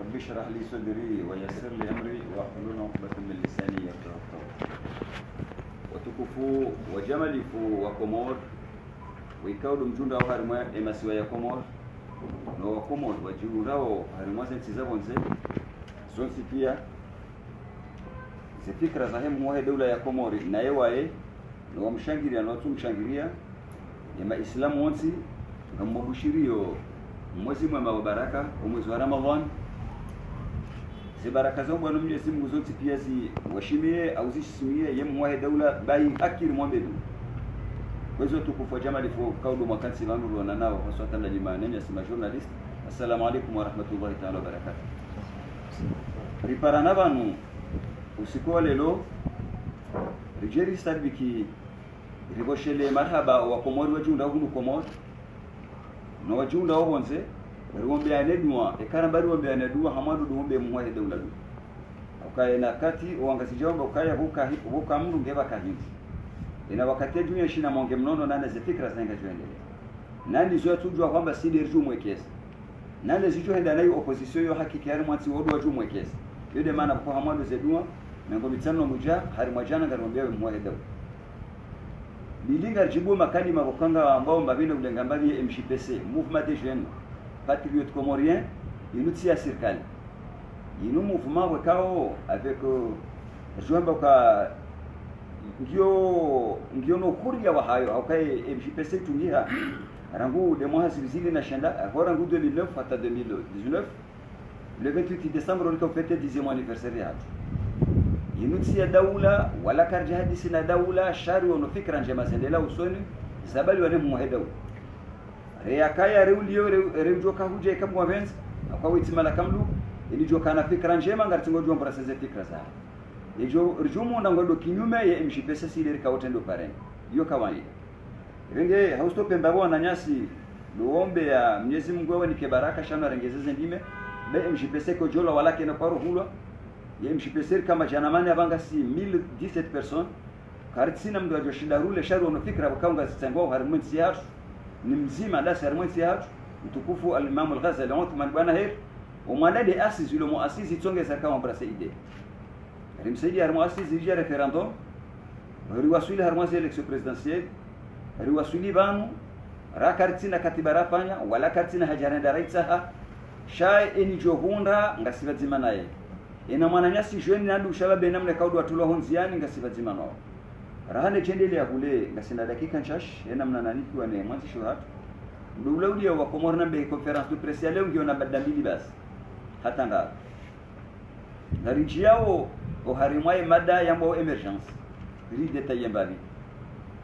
رب اشرح لي صدري ويسر لي امري واحلل عقدة من لساني يفقهوا قولي. Watukufu wa jamalifu wa Komor wikaudu mjunda wa harimwa emasiwa ya Komor no wa Komor wajurao harimwa zentsiza bonze zonsi pia zifikra za hemu wa dawla ya Komori na yewae no wamshangiria no tumshangiria ya Islamu wonsi ngamubushirio mwezi mwema wa baraka mwezi wa Ramadhan. Baraka za Bwana Mwenyezi Mungu zote pia washimie au zishimie yemu wa dawla bai akiri mwambedu. Kwa hiyo tukufu jamali fo kaudu makansi vanuru wana nao haswatan la limani ya sima journalist. Assalamu alaikum wa rahmatullahi ta'ala wa barakatuh. Riparana banu usiko lelo rijeri starbiki riboshele marhaba wa Komori wajunda hunu Komori no wajunda wonse ruombe anedwa ekarambari ruombe anedwa hamadu duombe muwahe dawla du ukaye na kati uangasi jomba ukaya huka mndu ngeba kahindi ina wakati dunia shina monge mnono nane ze fikra zinga juendelea nani zo tujua kwamba si derju mwekesa nani zijo henda nayo opposition yo hakiki yari mwanzi wodu waju mwekesa yode maana kwa hamadu zedua mengo mitano muja hari mwajana ngarombea muwahe dawla bilinga jibu makani mabokanga ambao mbabino ulengambari MJPC Mouvement des Jeunes Patriotes Comoriens inutia serikali inu mouvement wekao avec jomba ka ngio no kuria wa hayo aukai MJPC tungiha rangu de mois zili na shanda rangu 2009 hata 2019 le 28 décembre on a fêté 10e anniversaire yake inutia daula wala karja hadisi na daula shari ono fikra njema sendela usoni zabali wane muhedawu reakaya reulio reujoka huje kamwa venza kwa witimala kamlu ilijoka na fikra njema ngartingo jombra seze fikra za ejo rjumu ndangodo kinyume ya MJPC sile kaotendo paren yo kawaida renge hausto pembabo na nyasi luombe ya Mwenyezi Mungu wewe nike baraka shano rengezeze ndime be MJPC ko jola wala kena paro hulwa ya MJPC kama janamani abanga si 1017 personnes karitsina mdu ajoshinda rule sharu ono fikra bakaunga zitangwa harmonsi yatu ni mzima la sermonsi yatu mtukufu al-Imam al-Ghazali Uthman bwana her umwandade asisi yule muasisi tonge serikali mbrasa ide rimsaidi har muasisi ya referendum riwasuli har muasisi election presidentielle riwasuli banu rakartina katiba rafanya wala kartina hajarenda raitsaha shay eni johunda ngasivazima naye ina mwananyasi jeune nandu shababe namne kaudu watulo honziani ngasivazima nao rahane chendele ya kule ngasina dakika nchash ena mnananiki wane mwanzi shuhat ndulaudi wa Komoro nambe conference de presse leo ndio na badambili basi hata nga narinji yao oharimwaye mada yambo emergence ri detail mbali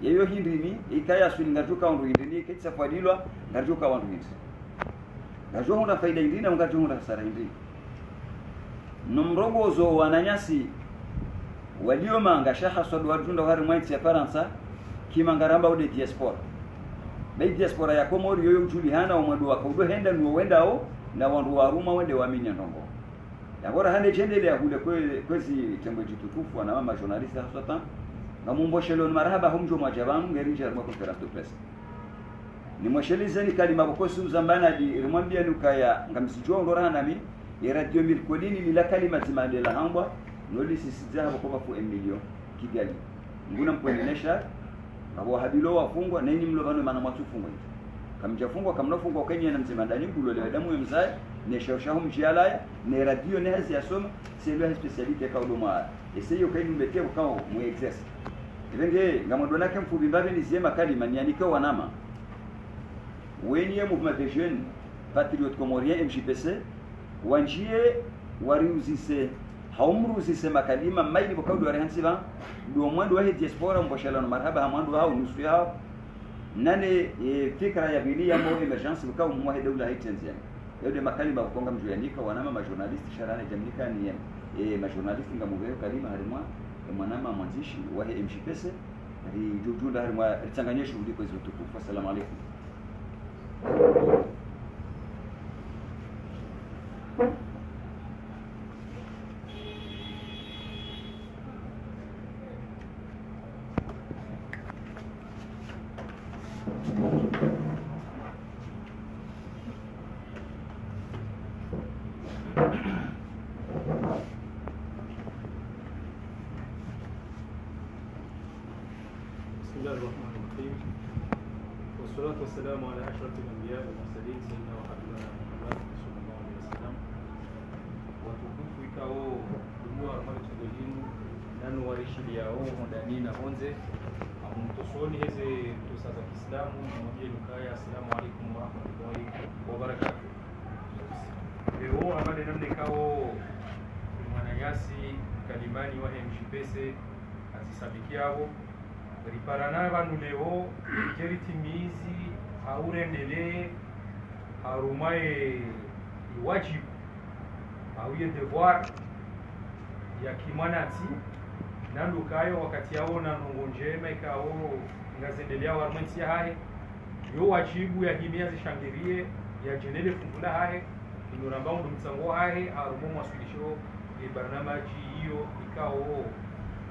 yeyo hindini ikaya sulinga tuka ndo hindini kitsa fadilwa ngajuka wandu hindi ngajo huna faida hindini ngajo huna hasara hindini numrongozo wananyasi walio manga shaha sodo wajunda hari mwaiti ya Faransa kimangaramba ode diaspora bei diaspora ya Komori yoyo mjulihana umwendo wakaudo henda nuo wendao na wandu waruma wende waminya ndongo yagora hande chendele ya hule kwezi tembo jitukufu na mama journalist hasatan na mumboshelo marhaba humjo mwajabangu ngerinja ya conference de presse ni mwashelizeni kalima bokosu zambana di rimwambia nukaya ngamisijo ndora nami ya radio milkodini lila kalima zimandela hambwa noli sisizaha kwa fu emilio Kigali nguna mpwenesha abo habilo wafungwa neni mlo bano mana mwatufungwa kamjafungwa kamnofungwa Kenya na mzimandani kulole damu mzai ne shoshaho mjiala ne radio ne hazi yasoma c'est le spécialité ka uluma essayo kaini mbete kwa mu exerce ibenge ngamodona kemfu bimbabe ni zema kalima ni anika wanama wenye Mouvement des Jeunes Patriotes Comoriens MJPC wanjie wariuzise haumru sisema kalima maili bokaudu warehansiva ndio mwendo wa diaspora mboshala no marhaba hamwandu hao nusu yao nane fikra ya bili yambo emergence bokau mwa dawla haitenzia yode makalima bokonga mjuandika wanama ma journalist sharane jamnika ni ma journalist ngamubeyo kalima harimwa mwanama mwanzishi wa MJPC ri jujunda harimwa ritanganyesha uliko hizo tukufu. Assalamu alaykum. بسم الله الرحمن الرحيم والصلاة والسلام على أشرف الأنبياء والمرسلين سيدنا وحبيبنا محمد صلى الله عليه وسلم watukufu ikao dunia armali tudolinu nanu warishiliao ndani na onze amutosoni heze tusa za Kiislamu mwambie lukaya assalamu alaikum wa rahmatullahi wa barakatuh. Leo amade namne kao mwananyasi kalimani wa mshipese azisabikiao riparana vanhu leo jeritimizi haurendele harumaye wajibu auye devoir ya kimanati nandukayo wakati yao na nongo njema ikao ngazendelea warmanti hahe yo wajibu ya himia zishangirie ya jenele fungula hahe inoramba ndo mtsango hahe harumo mwasilisho barnamaji hiyo ikao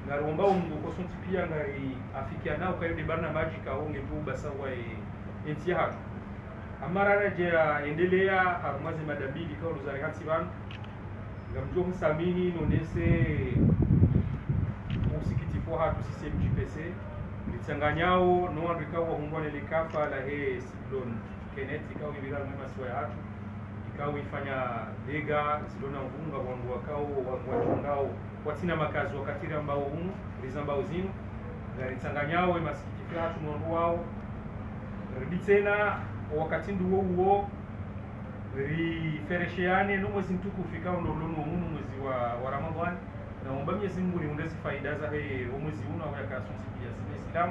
ngaromba unduko sonti pia ngari afikia nao kayo de barnamaji kaonge tu basawa enti hatu amara je endelea harumazi madabili kao luzari hati van ngamjo msamihi nonese usikitifu hatu system GPC litanganyao no andika wa hungwane likafa la he siklon kenet ikao ibira mwema siwa hatu ikao ifanya dega silona unga wangu wakao wachungao watina makazi wakatiri ambao umu rizambao zinu litanganyao imasikitifu hatu mwangu wao ribitena wakati nduo uo riferesheane no mwezi mtukufu fikao ndo lono umu mwezi wa Ramadhan na omba Mwenyezi Mungu niondeze faida za he mwezi uno au yakasonsi pia Islam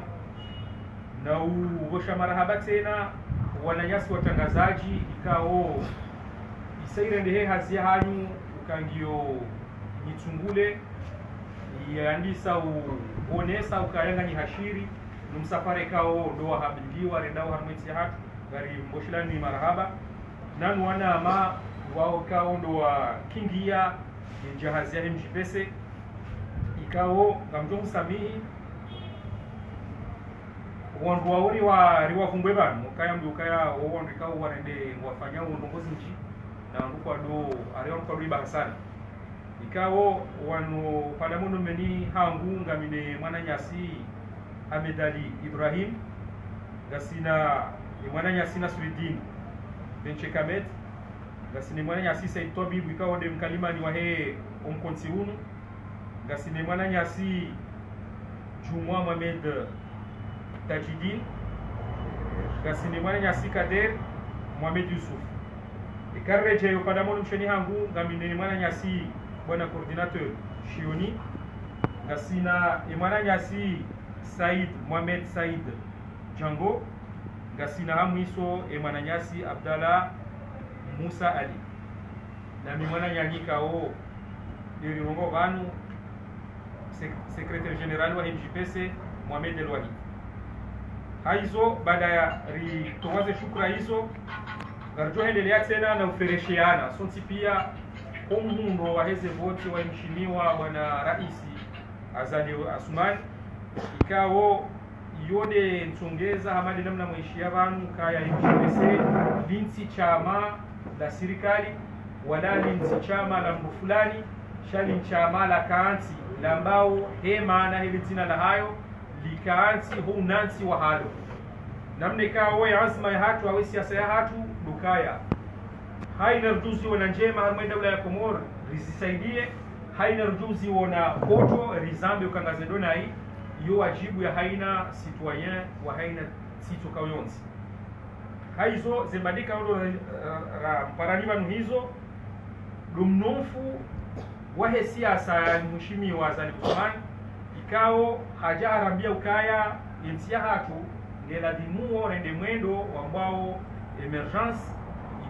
na uvosha marahaba tena wananyasi watangazaji ikao isairende he hazia hanyu ukangio nitungule yandisa uonesa ukayanga ni hashiri numsafare kao doa habiliwa rendao harmeti hatu gari mboshilani ni marahaba nanu wana ama wao kao doa kingia jahazi ya mjipese ikao ngamjo msamihi wandu wauri wa riwa kumbwe banu mukaya mbukaya wandu ikao warende wafanya uongozi nchi na nduko ado arion kwa riba hasani ikao wanu padamuno meni hangu ngamine mwana nyasi Ahmed Ali Ibrahim gasina mwana nyasi Nasruddin Benche Kamet gasine mwana nyasi Said Tobibu ikao de mkalimani wa he omkonti unu gasine mwana nyasi Jumwa Mohamed Tajidin gasine mwana nyasi Kader Mohamed Yusuf ikarreje yopadamono msheni hangu ngamine mwana nyasi bwana coordinateur Shioni gasina mwana nyasi Said Mohamed Said Django gasina hamwiso mwana nyasi Abdallah Musa Ali na mwana nyanyika o ilirongo banu secrétaire général wa MJPC Mohamed El Wahid haizo baada ya ritowaze shukra hizo garjo endelea tena na uferesheana sonti pia umundo wa heze vote wa mheshimiwa bwana raisi Azali Asman ikao yode ntongeza hamadi namna mheshimiwa banu kaya MJPC linti chama la serikali wala linti chama la mbu fulani shali chama la kaanti la mbao hema na hili tina la hayo likaanti huu nanti wa halo namna ikawa ya azma ya hatu awe siasa ya hatu dukaya haina rujuzi wana njema harumai daula ya Komoro rizisaidie haina rujuzi wana koto rizambe ukangazendona hii iyo wajibu ya haina citoyen wa haina sito kawionzi haizo zembadika ulo paranima nuhizo dumnofu wahe siasa ya mheshimi wa Azali Usman ikao haja harambia ukaya intia hatu ngela dimuo rende mwendo wambao emergence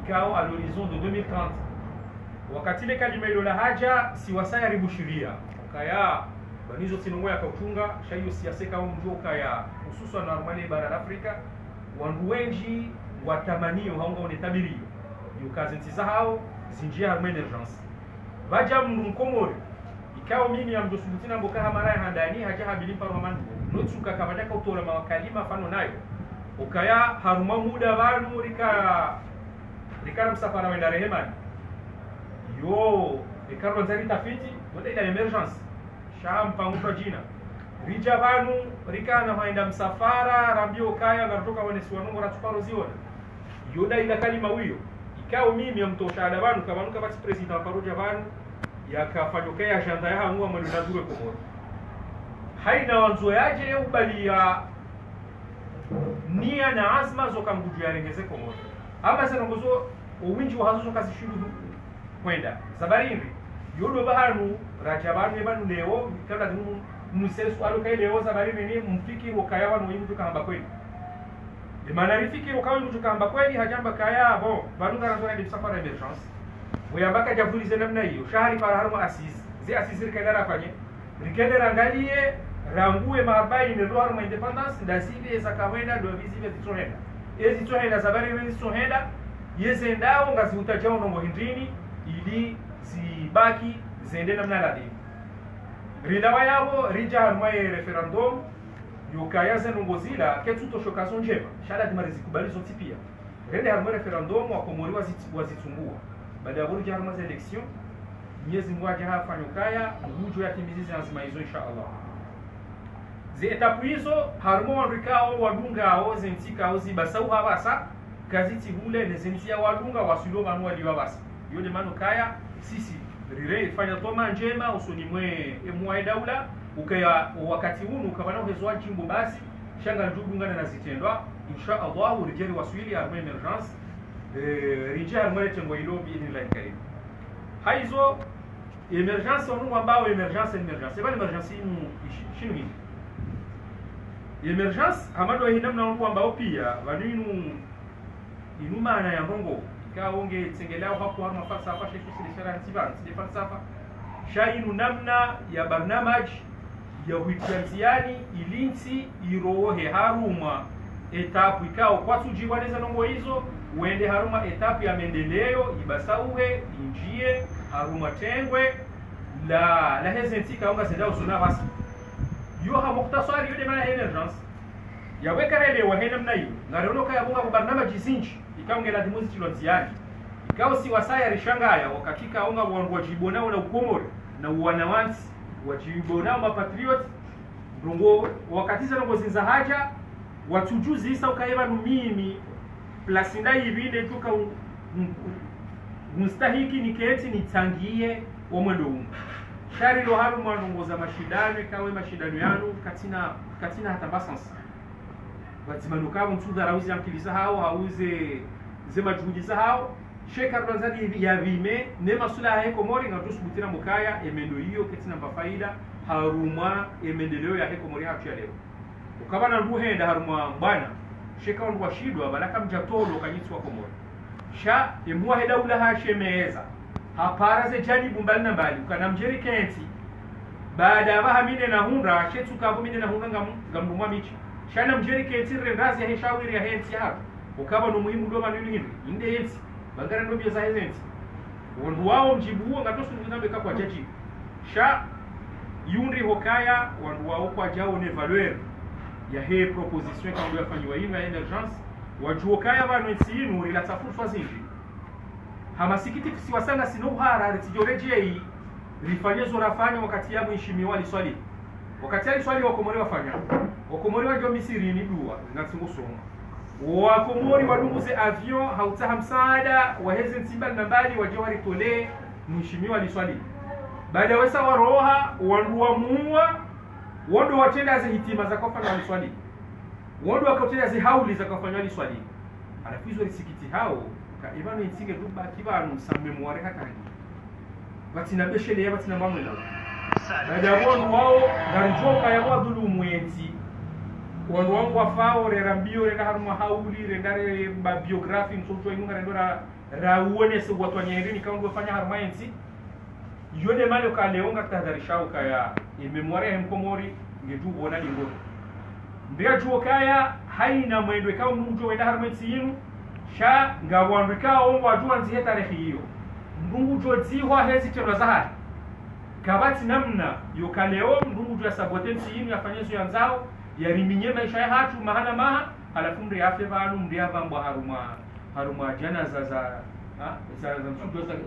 ikao à l'horizon de 2030 wakati ile kalima ilo la haja si wasaya ribushiria ukaya banizo tinongo ya kautunga shayo siasa kao mjo ukaya hususan normali bara Afrika wandu wengi watamanio haunga unetabirio yukazi ntiza hao zinjia harma emergence baja mkomori ikao mimi ya mdosubutina mboka hamara ya handani haja habilimpa romandu notsuka kabadaka utola makalima fano nayo ukaya haruma muda banu rika msafara wenda rehemani yo ekarwa nzari tafiti wode ila emergence shampa mtu jina rija vanu rikana haenda msafara rambio kaya ngatoka wanesi wanungu ratuparo ziona yoda ila kalima wiyo ikao mimi mtoshada vanu kabanuka bati president paroja vanu yakafanyokea shanda ya hangu amali nazure komoro haina wanzo yaje ubali ya nia na azma zoka nguju ya rengeze komoro ama sanongozo uwinji wa hazo kazi shiru kwenda sabarini yodo bahanu rajabanu ebanu leo kala musesu aluka leo sabarini ni mfiki wakaya wanu yimtu kamba kweli imana rifiki wakawa yimtu kamba kweli hajamba kaya bo banu karanzona ndi safari emergence weyambaka javulize namna hiyo shahari para haruma asisi rikendera fanye rikendera angalie rangue mahabai ni roho haruma independence ndasibi eza kawenda do vizive zitohenda ezi tohenda sabarini zitohenda yeze ndao ngazi utajao nongo hindrini ili zibaki zende namna la dini ridawa yabo rija harumai referendum yukaya zenongozila ketu toshokazo njema shala dimari zikubali zoti pia rende harumai referendum wakomori wazitumbua baada ya burja harumai election miezi mwaja hafanya ukaya uhujo ya timizizi nazima hizo inshallah zi etapu hizo harumai wanrikao wadungao zentikao zibasau habasa kaziti hule nezentia wadunga wasulo vanua liwa basa yode mano kaya sisi rire fanya toma njema usoni mwe emwa daula ukaya wakati huu ukabana uhezo jimbo basi shanga njugungana na zitendwa insha Allah urijeri waswili ya emergence rija mwele tengo ilobi ni la karim haizo emergence onu ambao emergence bali emergence inu shinu hii emergence amado hinamna onu ambao pia vaninu inumana ya mbongo ikaonge tsengelao hapo harma falsafa shesu silishara ntivan sile falsafa shainu namna ya barnamaj ya huitianziani ilinsi irohe haruma etapu ikao kwa tujiwaneza nongo hizo uende haruma etapu ya mendeleo ibasauhe injie haruma tengwe la hezentika onga sendao suna basi yo ha muktasari yode mana emergence ya wekarele wa hena mnayo ngaronoka ya bunga barnamaj zinji ikaongela dimuzi chilonziani ikao si wasaya rishangaya wakakika onga wajibonao na ukomori na wanawansi wajibonao mapatriot ndongo wakatiza nongo zinza haja watujuzi isa ukaiba numimi plasinda ibinde tuka mustahiki niketi nitangie omwendo umu shari lo haru mwanongo za mashidano ikawe mashidano yanu katina hata basansi watimanukabu mtuda rauzi amkiliza hao hauze zema juhudi za hao sheka ranzadi ya vime nema sula ya hekomori ngatusu butina mukaya emendo hiyo ketina mbafaida haruma emendeleo ya hekomori hatu ya leo ukabana ruhenda haruma bana sheka wangu washidwa balaka mjatolo kanyitsu wa komori sha emua heda ula hashemeza hapara ze jani bumbali na mbali ukana mjeri kenti baada ya vahamine na hunra shetu kabumine na hunra ngamdumwa michi shana mjeri kenti rendazi ya heshawiri ya henti hapo ukaba no muhimu doma nini hindi inde henti bagara ndo bia za henti wandu wao mjibu huo ngatosu ngambe kwa jaji sha yunri hokaya wandu wao kwa jao ne valeur ya he proposition kwa yafanywa hii ya emergence wajuokaya bano nsinu rilata fursa zinji hamasikiti kusiwa sana sinuhara ritijoreje rifanyezo rafanya wakati ya mheshimiwa liswali wakati ya swali wakomori wafanya wakomori wa Misiri ni dua zinatungusoma wakomori wadunguze avion hautaha msaada waheze ntimba na mbali wajawari tole mheshimiwa liswali baada ya wesa waroha wanduwa muwa wando watenda za hitima za kufanya liswali wando wakatenda za hauli za kufanya liswali alafizo risikiti hao ka ibano insinge duba kibanu samme muware hakani batina beshele ya batina mamwela baada ya wao nganjoka ya wadulu mwezi wanu wangu wafao rerambio renda haruma hauli rendare biography msoto inunga rendora rauone se watu wanyerini kaundu wafanya haruma yensi yone mali ka leonga tahadharishao kaya memoria ya mkomori ngeju bona dingo ndia juo kaya haina mwendwe kama mtu wenda haruma yinu sha ngawandika ongo ajua nzihe tarehe hiyo ndungu jodziwa hezi tena zahari kabati namna yokaleo ndungu ya sabotensi yinu yafanyezo yanzao yariminye maisha ya hatu mahana maha alafu mri afe vanu mri avambwa haruma jana za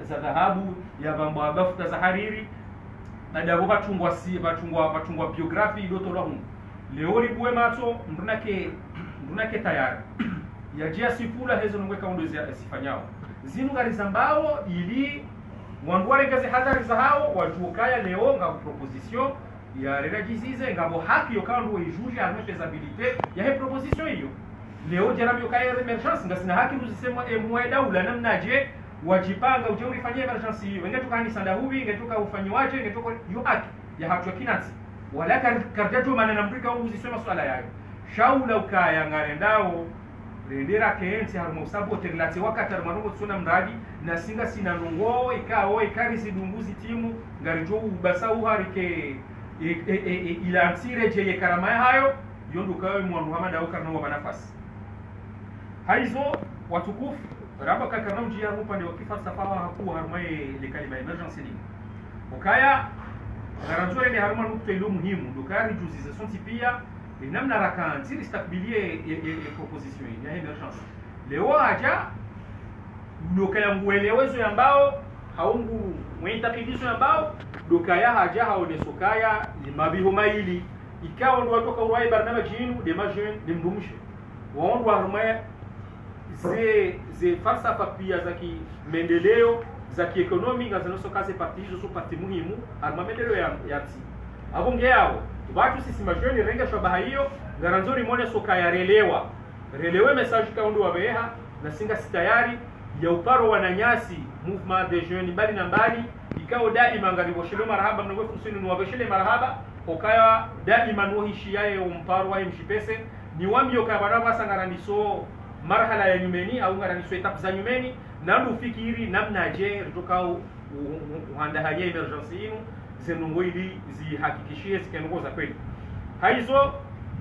za dhahabu ya bamba bafuta za hariri na dabo batungwa biography dotola hu leo libwe mato ndunake tayari yajia sifula hezo ngweka ndo zifanyao zinu ngari zambao ili wanduare gaze hatari za hao wajuokaya leo nga proposition ya relajizize ngabo haki yokando ijuge a faisabilité ya he proposition hiyo leo jarabio kaya emergence ngasina haki uzisema emwaida ula namnaje wajipanga uje urifanyie emergence hiyo ngetoka ni sanda hubi ngetoka ufanyiwaje ngetoka yo haki ya hatu kinati wala karjato manana mbrika uzisema swala yayo shaula ukaya ngarendao rendera kensi harmo sabo terlate wakati harmo tsona mradi na singa sina nungo ikao ikari sidunguzi timu ngarijo ubasa uharike ilansire je yekarama hayo yondo kawe mwandu Muhammad au karna wa nafasi haizo watukufu raba kakana mjia upande wa kifalsafa hakuwa harmaye le kalima emergency ni ukaya garanzo ile harma nukta ilo muhimu ndokari juzize sonti pia namna rakanti istakbilie proposition ya emergence leo haja ndokaya nguelewezo ambao haungu mwentakidizo ambao dokaya haja haonesokaya mabiho maili ikawa ndo watoka urai barnama jinu de majen de mdumushe waongo harmaya ze falsafa pia za kimendeleo za kiekonomi ngazanoso kaze parti hizo so parti muhimu harma mendeleo ya ti abonge yao watu sisi majeni renga shabaha hiyo garanzori mone soka ya relewe message kaundo wabeha na singa sitayari ya uparo wananyasi movement de jeunes bali na mbali ikao daima ngaribo shelo marhaba mnawe kusini nuwabeshele marhaba okaya daima nuhishiaye umparo wa mshipese ni wambio kabaraba sangaraniso marhala ya nyumeni au ngaraniso etape za nyumeni nandu fikiri namna je ritokao uhandahalia emergency inu zenungo ili zihakikishie zikengo za kweli haizo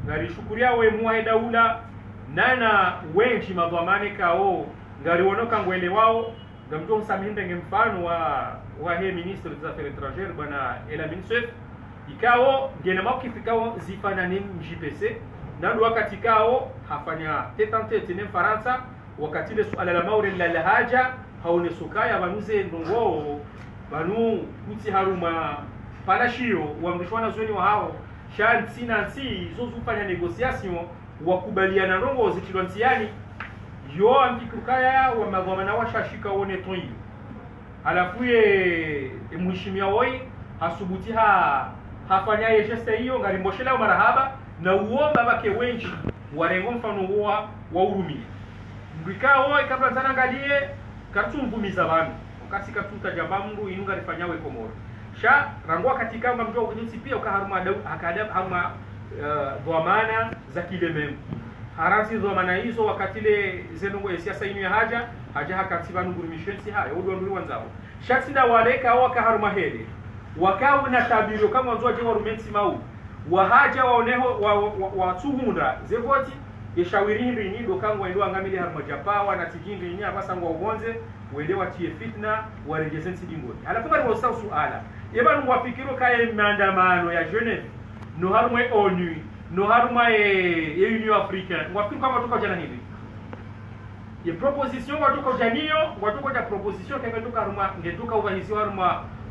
ngarishukuria we muhaida ula nana wenchi madhamane kao ngarionoka ngwele wao ngamto msaminde ngemfano wa he ministre des affaires étrangères bwana Elamin Seif ikao ngena makifikao zifanane MJPC nando wakati kao hafanya tetante ne Faransa wakati ile suala la maure la haja haone sukaya banuze ndongo banu kuti haruma palashio wa mrishwana zoni wa hao shanti nansi zozufanya negotiation wakubaliana rongo zikilontiani yo ambikukaya wa madhamana washashika wone tonyi alafu ye mheshimiwa woi hasubuti hafanya geste hiyo ngarimboshela marahaba na uomba bake wengi warengo mfano huwa wa urumi mbikao kabla sana ngalie katumbumiza bantu wakati katuta jambamru inunga rifanyawe komoro sha rangwa katika mjo kujinsi pia ukaharuma akadam ama dhamana za kilemem haransi dhamana hizo wakati ile zenungo ya siasa inu ya haja hakatiba ngurumishensi haya udo nduri wanzao shatina waleka wakaharuma hele wakao na tabiro kama wanzo je warumensi mau wahaja waoneho watuhunda zevoti yeshawirindi ni dokangwa ndo angamili harma japawa na tijindi ni abasangwa ubonze wende watie fitna warejesensi dingoni alafu bali wasau suala yeba ngwafikiro kaya maandamano ya Genève no harma ONU no harma Union Africaine ngwafikiro kama toka jana hivi ye proposition watoka janio watoka ja proposition kama toka harma ngetoka uvahizi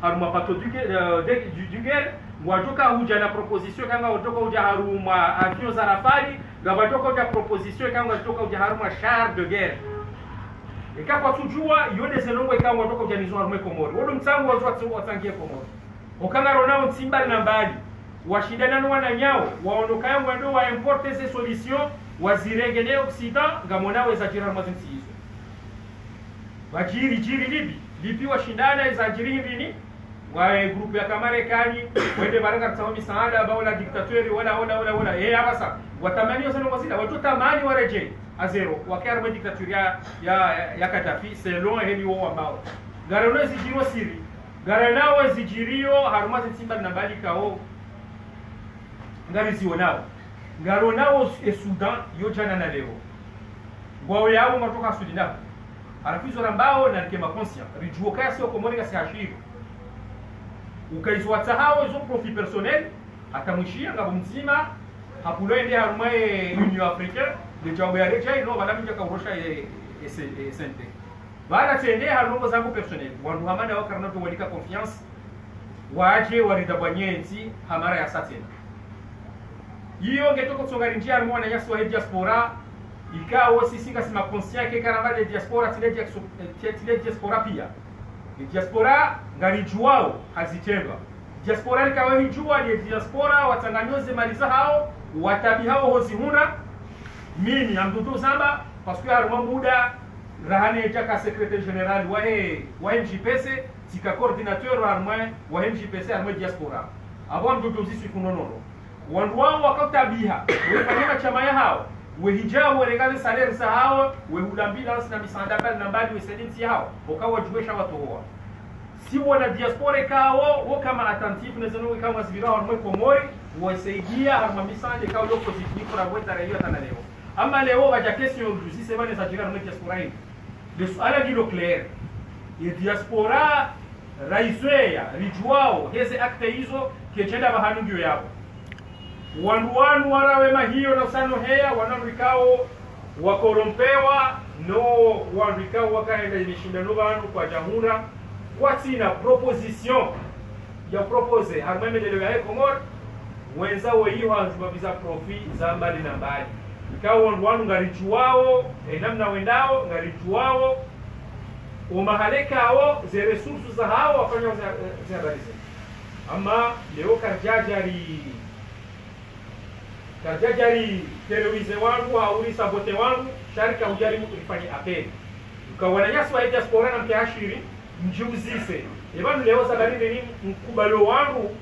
harma pato du guerre watoka huja na proposition kama watoka huja haruma avion za rafali ngabatoka huja proposition kama watoka huja haruma char de guerre ikakwa tujua yone zelongo kama watoka huja nizo haruma Komoro wodo mtsangu watu watangie Komoro okanga ronao ntimba na mbali washindana no wananyao waonoka yangu ndo wa importer ces solutions wazirengene Occident ngamonawe za jira mazinsi hizo wajiri lipi washindana za jiri hivi wa grupu ya Kamarekani wende baraka tsawa misaada bao la diktatori wala abasa watamani sana wasila watu tamani wareje azero wakiarma diktatori ya Kadafi selon heli wao ambao garano zijiro siri garanao zijirio harumazi simba na bali kao ngari zionao ngaronao Sudan yo jana na leo wao yao matoka Sudan arafizo rambao na kema conscient rijuo kasi Komoro kasi hashiru ukaizwa hao hizo profit personnel akamwishia ngabo mzima hapulo ende haruma Union Africaine de jambo ya reja ino wala mja kaurosha SNT Bala tende harongo zangu personnel wandu hamada wakarna to walika confiance waje waridabwanyenzi hamara ya satena hiyo ngetoko tsonga njia harmo na nyasi wa diaspora ikawo sisi kasima conscient ke karamba de diaspora tile diaspora pia diaspora ngalijuao hazitendwa diaspora likawa hijua ni diaspora watanganyoze maliza hao watabi hao hozihuna mimi amdudu zamba parce que harmo muda rahane jaka secrétaire général wa MJPC tika coordinateur wa MJPC harmo diaspora abo amdudu zisi kunonono wandu wao wakatabiha wefanyika chama ya hao wehijao weregaze salaire za hao wehulambila na misandabali na mbali wesedinsi hao ukawa juesha watu hoa si wana diaspora kao wo kama attentif nezeno kama zibira harmo komori wasaidia harmo misande kao lo positif pour avoir tarayyo tanaleo ama leo baja question juzi sebane za jira harmo diaspora hii le suala dilo clair ya diaspora raizwea rijuao heze akte hizo kiechenda bahanungio yao wanu warawema hiyo na sano heya wanamrikao wakorompewa no wanrikao wakaenda imeshindano banu kwa jamhura watina proposition ya propose harmeme de ya Komor wenza hiyo hanzimabiza profit za mbali na mbali ikao wanu ngarijuao namna wendao ngarijuao umahalekao ze resources za hao wafanya za habari ama leo karjajari telewize wangu hauri sabote wangu sharika hujaribu kulifanya apeli ukawananyasi wa diaspora na mkiashiri mjiuzise ebanu leo sabari ni mkubalo wangu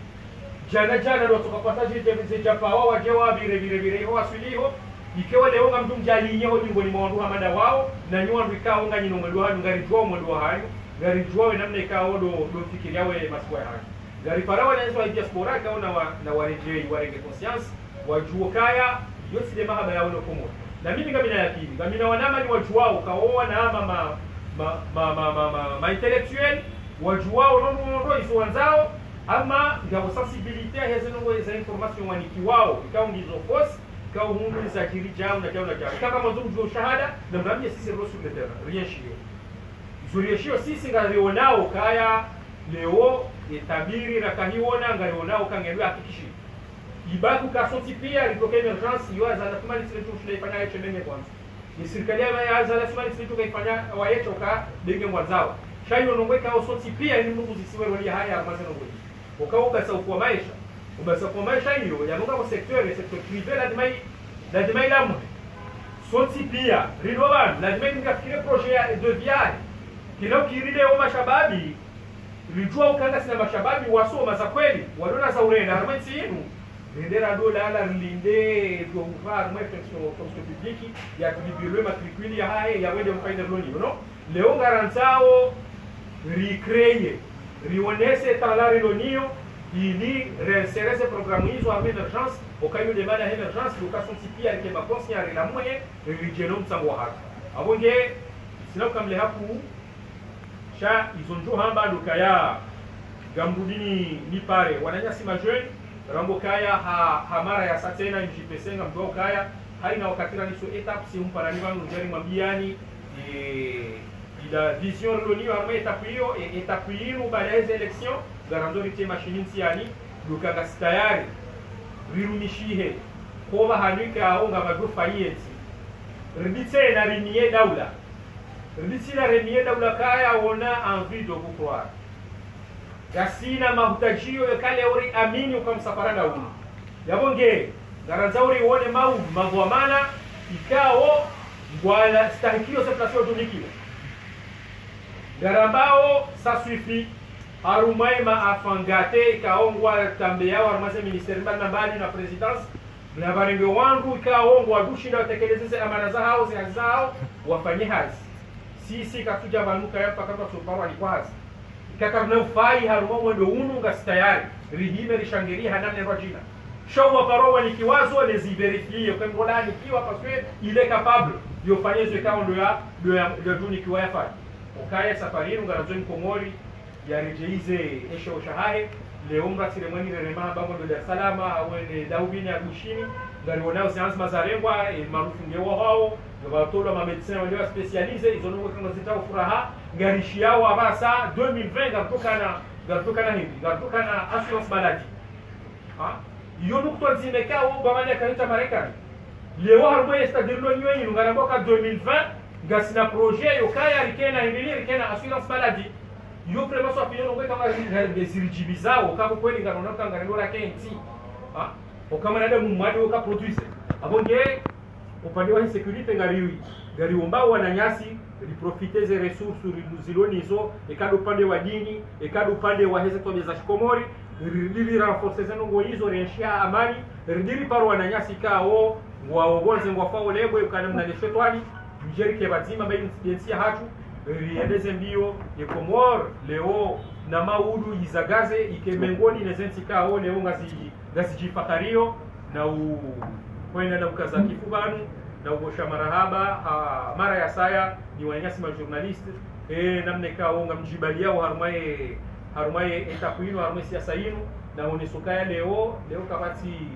jana ndo tukapata jite japawa wajewa vire ho asiliho ikewa leo ngamdu mjalinyeho jingoni mwandu hamada wao na nywandu ikao nganyino mwendo hanyu ngari jwa namna ikao do fikiria we maswa hanyu ngari parawa na diaspora ikao na warejei warenge conscience wajuo kaya yosi de mahaba yao no komo na mimi ngamina yakini ngamina wanama ni wajuao kaoa na ama ma intellectuel wajuao no izo wanzao ama ngabo sensibilité hizo no za information wanikiwao ikao ndizo force kao hundu za kiri jao na kama mwanzo mjua shahada na mrambia sisi rosu de terra rieshio zurieshio sisi ngarionao kaya leo etabiri na kahiona ngarionao kangelwa hakikishi ibaku kasoti pia litoke emergence yo azana tumali siletu tunaifanya yetu ndenge kwanza ni serikali ya azana tumali siletu kaifanya wayecho ka ndenge mwanzao shayo nongweka osoti pia ni mungu zisiwe wali haya amazana ngoi ukauka sa kwa maisha ubasa kwa maisha hiyo yanonga kwa secteur privé la demai la mwe soti pia ridoban la demai nikafikire projet de viage kila ukiride au mashababi lijua ukanga sina mashababi wasoma za kweli wadona za urenda harmati yenu rendera dola ala linde to uvar mwe fonction publique ya kulibirwe matricule ya haye ya wende mfaida loni no leo garanzao recreye rionese talari lonio ili reserese programu hizo a emergence okayo de bana emergence location tipia ke ba conscience la moye regionum tsango haka abonge sina kamle hapu sha izonjo hamba lukaya gambudini ni pare wananyasi majeune rambo kaya hamara ya satena MJPC ngamdo kaya haina wakatira niso etape si umparani vangu njari mwambiani ila vision loni arme etape hiyo baada ya election garandori te machine nsiani lukanga tayari rirumishihe koba hanika aonga madu fayeti riditse na rimie daula kaya ona envie de vous croire gasina mahutajio yakale ori amini ukamsafara na umu yabonge garanzauri uone magwamana ikao ngwala stahikio se plasio tunikio garambao sa suifi arumaima afangate ikaongwa tambea wa armase ministeri mbali na presidence na baringe wangu ikaongwa dushinda watekelezeze amana zao wafanye hazi sisi katuja banuka hapa kama tuparo alikwazi kakarna ufai haruma mwendo unu ngasitayari rihime rishangeria hanamne rwajina shawa parowa nikiwazo les verifie kwa ngola nikiwa parce que il est capable de faire ce cas de duni kiwa yafanya ukaya safari ngarazoni Komori ya rejeize esho shahahe leomba ceremony de rema bango de salama awene daubini agushini ngari wanao science mazarengwa maarufu ngewa hao watoto ma médecins wale spécialisés ils ont kama zitao furaha ngari shiao abasa 2020 gartokana hivi gartokana assurance maladie iyo nukto zimekao bamanya kaita Marekani leo harmoye c'est-à-dire lo nywe ngara boka 2020 gasina projet yo kaya rikena hivi rikena assurance maladie yo vraiment so opinion ngwe kama ngesirijibizawo kama kweli ngarona kanga ngora kenti okama nada mumwadi oka produce abonge upande wa sécurité ngari ombao wananyasi liprofite ze ressources zilonizo ekado upande wa dini ekado upande wa heze tobe za shikomori ridili renforcer zenongo hizo renshia amani ridili paro wananyasi kao waogonze ngwafao lebo ukana mna leshetwani mjerike bazima ba incidence hatu riendeze mbio Komor leo na maudu izagaze ikemengoni nezenti kao leo ngazi jifakario na kwenda na ukaza kifubanu na ugosha marahaba mara ya saya ni wanyasi ma journaliste namne kao ngamjibali yao harumaye etakwino harumaye siasa yinu na onesokaya leo kabati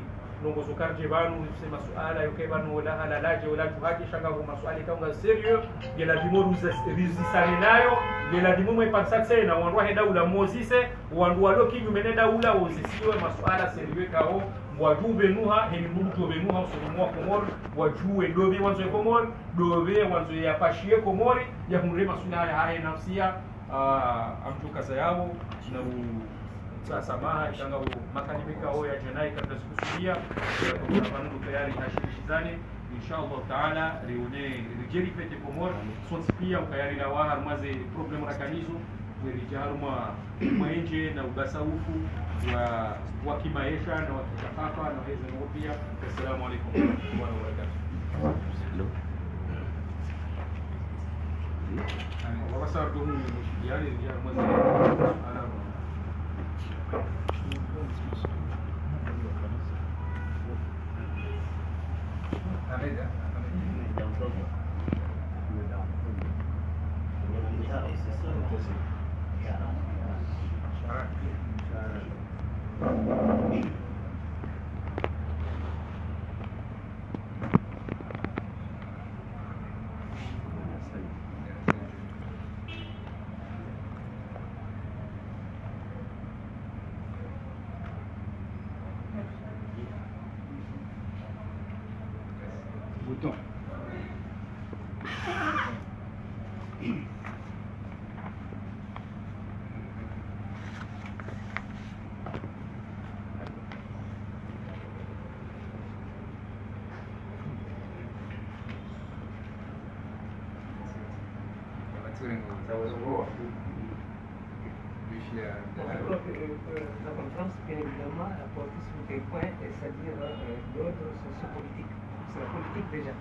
nongozo karje banu sema suala yoke banu wala halalaje wala tuhaje shanga kwa maswali kama serieux ya la dimo rusisane nayo ya la dimo mwepatsatse na wanwa heda ula mozise wanwa loki nyumeneda ula ozisiwe maswala serieux kao wajube nuha helimu jobe nuha usulumwa Komor wajue dobe wanzo Komor dobe wanzo ya pashie Komori ya kumre maswala haya nafsia amtuka sayao na samaha ishanga makanimika ao ya janai katika sikusudia kwa maneno tayari hashirishizane inshallah taala rione rijeri fete Komor sonsi pia ukayari na wa harmaze problem rakanizo werijaluma mwenje na ubasaufu wa kimaisha na wa kitakafa na hizo pia. Assalamu alaykum wa rahmatullahi wa barakatuh. Wasar dulu yani dia harmaze bouton. La conférence, bien évidemment, apporte sur des points, c'est-à-dire l'ordre sociopolitique. C'est la politique déjà.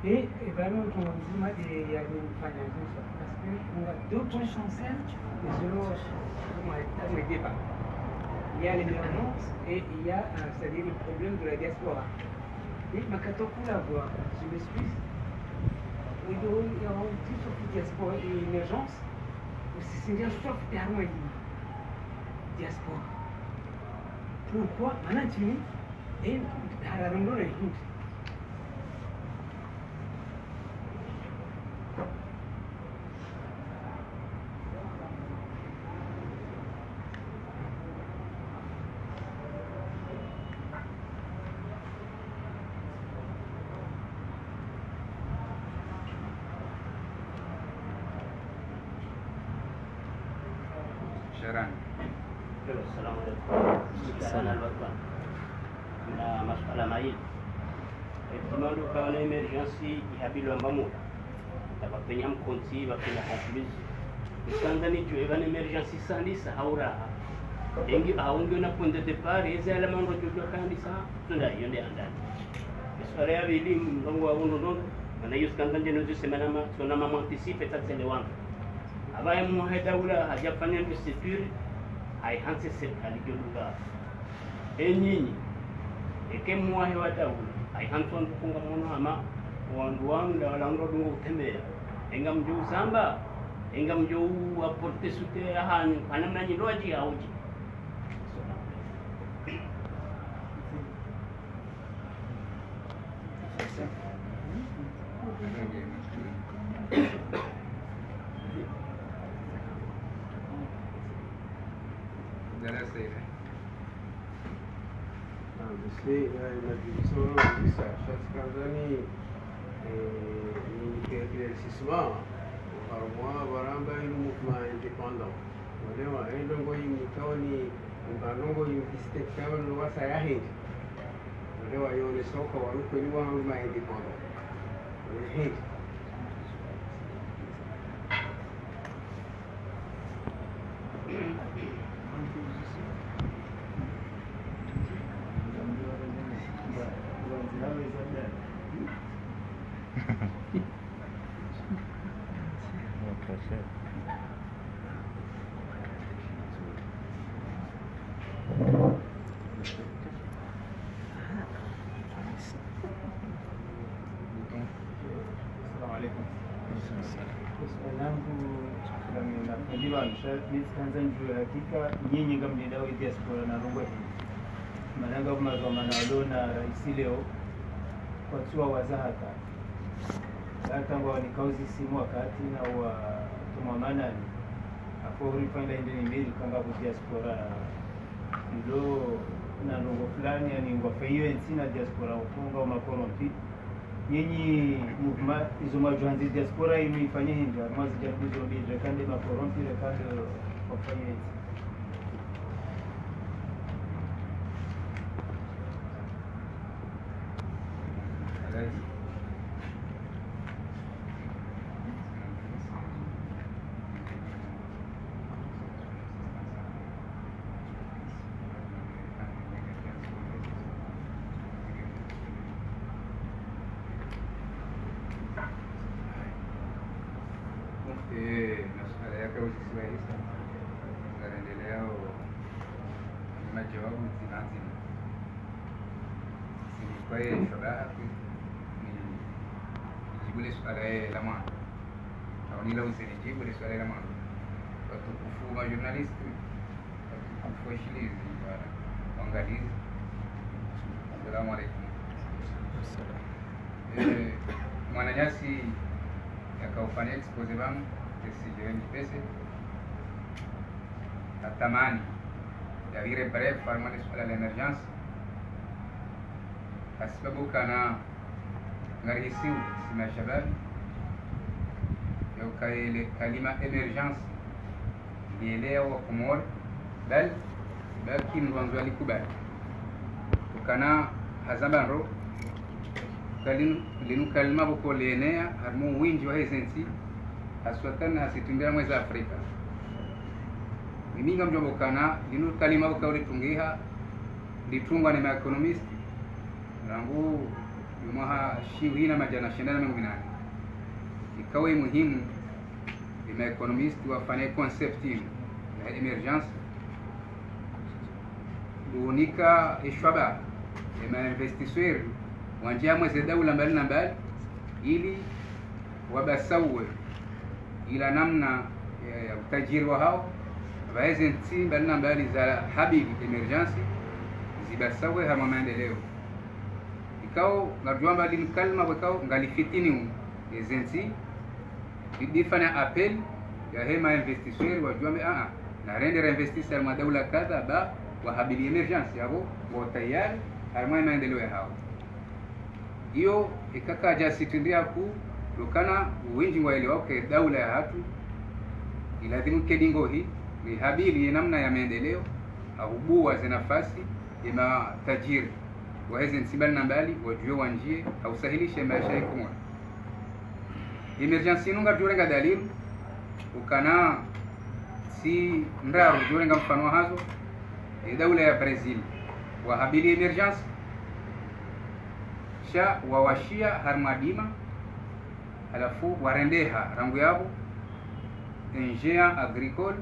Et vraiment, comme on dit, il y a une financière parce qu'on a deux points essentiels selon le débat. Il y a l'émergence et il y a, c'est-à-dire le problème de la diaspora. Et ma katoku la voix, je m'excuse. Il y a une sorte de diaspora et l'émergence. C'est une diaspora terme diaspora. Pourquoi? Maintenant, tu dis, et à la longue, na masuala mawili etimando kwa na emergency ihabilo ambamo tabapenya mkonti bapenya hakilizo Tanzania tu eva emergency sandisa haura engi aunge na point de départ eza elemento tu kandisa tunda yonde andani eswara ya bili ndongo wa unondo na hiyo Tanzania ndio semana ma tuna mama anticipe tatselewana abaye mu hadaula hajafanya investiture haihanse serikali joluga enyinyi ekemwahe wadaula haihanson kufunga mono ama wandu wangu la lango dungo kutembea enga mjuu samba enga mjuu aporte sute han panamna nyiloji auji darasa ile. Você na divisão isso acho que Tanzania ni eclaircissement parfois baramba ile mouvement indépendant walewa endo ngoi mikaoni nganongo yumkiste kawa no wasa ya hindi walewa yone soka waruko ni wa mouvement indépendant hindi hakika nyinyi kama mdau wa diaspora na Rungwe mananga kama na rais leo kwa tsua wazahata hata ngwa ni kauzi simu wakati na wa tumamana hapo rifanya ndio mbili kanga kwa diaspora ndio na Rungwe fulani yani ngwa faiyo nsina diaspora ufunga wa makorompi nyinyi movement izo majuanzi diaspora imefanya hivi amazi jabuzo mbili kande makorompi kande kufanya masuala yake usisiwahi zinaendelea majawabu zinaanza kwa hiyo shabaha ni jibu ile swala la mwana au ni la usinijibu ile swala la mwana watukufu ma journalist watukufu washilizi waangalizi. Assalamu alaikum. Mwananyasi yakaufanya expose bangu sijeni pesa atamani ya vile bref farma de swala la emergence sababu kana ngarihisiu sima shababi ya ile kalima emergence nielewa wa kumor bal baki mwanzo alikubali tukana hazambaro linu kalima boko lenea harmo winji wa hesensi aswatana asitumbia mwezi Afrika miminga mjombo kana linu kalima boko ulitungiha litungwa na economist rangu yumaha shiwina majana shendana mengu minani ikawe muhimu ima economist wafanye conceptive na emergence dunika ishwaba ima investisseur wanjia mweze daula mbali na mbali ili wabasawe ila namna ya utajiri wa hao waweze nchi mbali na mbali za habibi emergency zibasawe hama maendeleo ikao ngarjua mbali mkalma wakao ngalifitini ezensi bidifanya appel ya hema investisseur wajua na render investisseur madaula kadha ba wa habibi emergency yabo wa tayari hama maendeleo ya hao hiyo ikakaja sitindia ku lokana wingi waelewa kwa daula ya hatu ilazimu kedingo hii ni habili namna ya maendeleo au bua za nafasi ima tajiri waweze nsibali na mbali wajue wanjie au sahilishe maisha yako mwa emergency nunga jurenga dalilu ukana si ndaro jurenga mfano hazo daula ya Brazil wa habili emergency sha wawashia harmadima halafu warendeha rangu yabo ingénieur agricole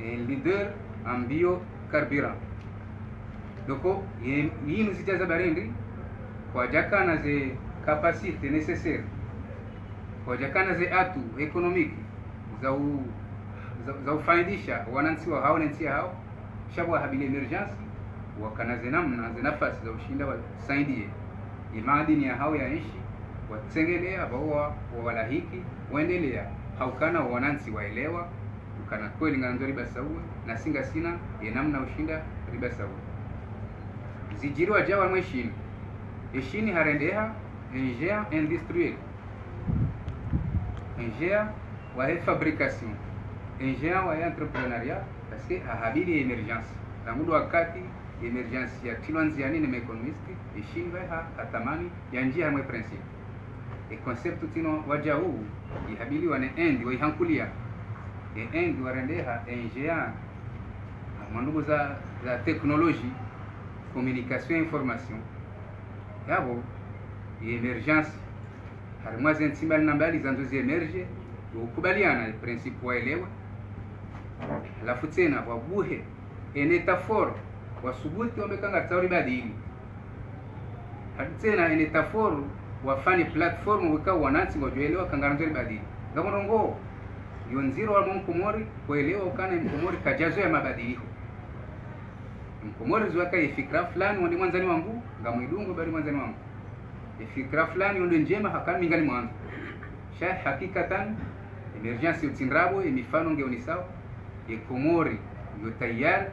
et leader en biocarburant doko yinu zitaza barendi kwa jakana ze capacité nécessaire kwa jakana ze atu économique za ufaidisha wananchi wa hao nansi hao shabu habili emergency wakana ze namna ze nafasi za ushinda wa saidie imadini ya hao ya nchi watsengelea bawa walahiki waendelea haukana wananchi waelewa kana kweli nganzo riba sawa na singa sina ya namna ushinda riba sawa zijiriwa jawa mweshini ishini harendeha ingénieur industriel ingénieur wa fabrication ingénieur wa entrepreneuriat parce que habili emergence tangudo wakati emergence ya tilwanzi yani ni economist ishini ha atamani ya njia hamwe principe e concept tino waja huu ihabili wane endi wa ihankulia endi warendeha ingénieur mandugu za technologie communication information yabo emergence harimwa zentsimbali na mbali zanzo ziemerge ukubaliana principe waelewa alafu tena wabuhe enetafor wasubuti wamekanga tsauri badili hadi tena enetafor wafanye platform wika wananchi wajoelewa kangaranzo badili ngamorongo yonziro wa mkomori kuelewa ukana mkomori kajazo ya mabadiliko mkomori zwaka ifikra fulani wandi mwanzani wangu ngamwidungo bali mwanzani wangu ifikra fulani wandi njema hakani mingani mwanzo sha hakikatan emergence utinrabo emifano ngeonisawa ekomori yo tayari